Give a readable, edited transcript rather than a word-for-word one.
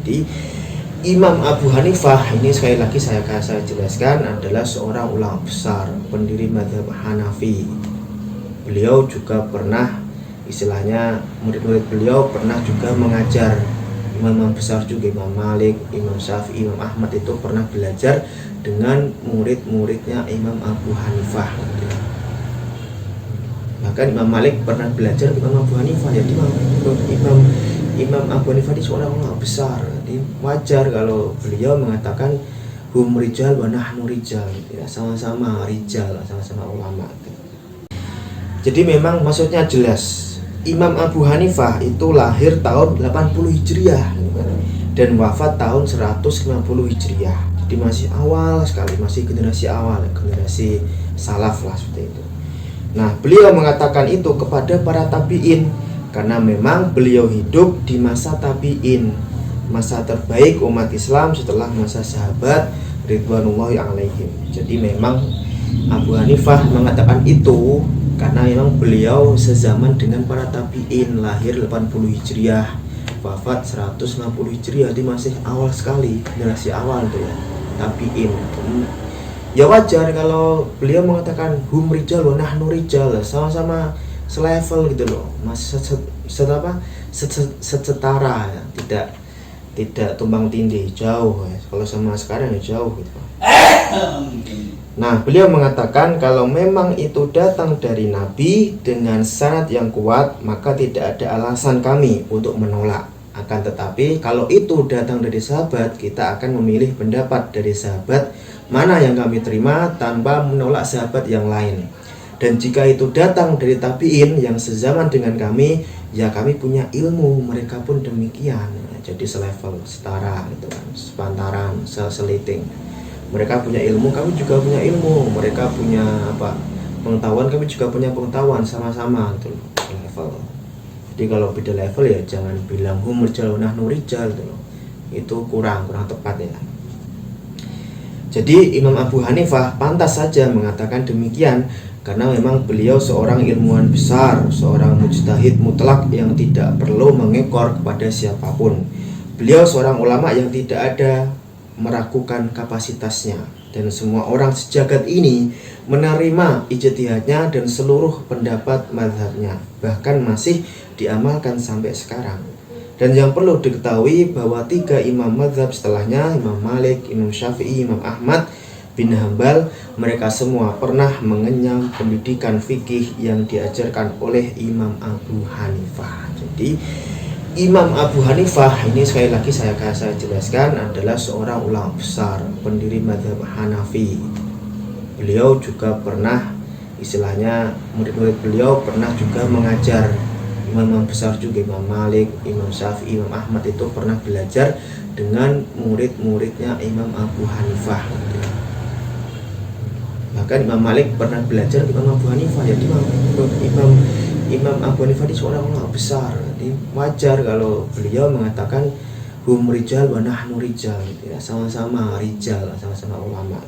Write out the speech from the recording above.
Jadi Imam Abu Hanifah ini sekali lagi saya jelaskan adalah seorang ulama besar, pendiri mazhab Hanafi. Beliau juga pernah, istilahnya murid-murid beliau pernah juga mengajar imam besar juga, Imam Malik, Imam Syafi'i, Imam Ahmad itu pernah belajar dengan murid-muridnya Imam Abu Hanifah. Bahkan Imam Malik pernah belajar Imam Abu Hanifah. Jadi Imam Abu Hanifah ini seorang ulama besar. Jadi wajar kalau beliau mengatakan hum rijal wa nahnu rijal, ya, sama-sama rijal, sama-sama ulama. Jadi memang maksudnya jelas. Imam Abu Hanifah itu lahir tahun 80 Hijriah dan wafat tahun 150 Hijriah. Jadi masih awal sekali, masih generasi awal, generasi salaf lah seperti itu. Nah, beliau mengatakan itu kepada para tabi'in karena memang beliau hidup di masa tabi'in, masa terbaik umat Islam setelah masa sahabat ridwanullahi alaihim. Jadi memang Abu Hanifah mengatakan itu karena memang beliau sezaman dengan para tabi'in, lahir 80 Hijriah, wafat 150 Hijriah. Jadi masih awal sekali, generasi awal tuh ya, tabi'in. Ya wajar kalau beliau mengatakan hum rijal wa nahnu rijal, sama-sama selevel gitu loh, masih setara ya, tidak tumbang tindih, jauh ya. Kalau sama sekarang ya jauh gitu. Nah, beliau mengatakan kalau memang itu datang dari Nabi dengan sanad yang kuat, maka tidak ada alasan kami untuk menolak. Akan tetapi kalau itu datang dari sahabat, kita akan memilih pendapat dari sahabat mana yang kami terima tanpa menolak sahabat yang lain. Dan jika itu datang dari tabi'in yang sezaman dengan kami, ya kami punya ilmu, mereka pun demikian. Jadi selevel, setara gitu kan, sepantaran, seliting. Mereka punya ilmu, kami juga punya ilmu. Mereka punya pengetahuan, kami juga punya pengetahuan, sama-sama gitu loh, level. Jadi kalau beda level ya jangan bilang hum rijal wa nahnu rijal gitu loh. Itu kurang tepat ya. Jadi Imam Abu Hanifah pantas saja mengatakan demikian karena memang beliau seorang ilmuwan besar, seorang mujtahid mutlak yang tidak perlu mengekor kepada siapapun. Beliau seorang ulama yang tidak ada meragukan kapasitasnya, dan semua orang sejagat ini menerima ijtihadnya dan seluruh pendapat mazhabnya, bahkan masih diamalkan sampai sekarang. Dan yang perlu diketahui bahwa 3 imam mazhab setelahnya, Imam Malik, Imam Syafi'i, Imam Ahmad bin Hambal, mereka semua pernah mengenyam pendidikan fikih yang diajarkan oleh Imam Abu Hanifah. Jadi Imam Abu Hanifah ini sekali lagi saya jelaskan adalah seorang ulama besar, pendiri mazhab Hanafi. Beliau juga pernah, istilahnya murid-murid beliau pernah juga mengajar imam besar juga, Imam Malik, Imam Syafi'i, Imam Ahmad itu pernah belajar dengan murid-muridnya Imam Abu Hanifah. Bahkan Imam Malik pernah belajar Imam Abu Hanifah. Jadi Imam Abu Hanifah ini seorang ulama besar. Jadi wajar kalau beliau mengatakan hum rijal wa nahnu rijal, ya, sama-sama rijal, sama-sama ulama.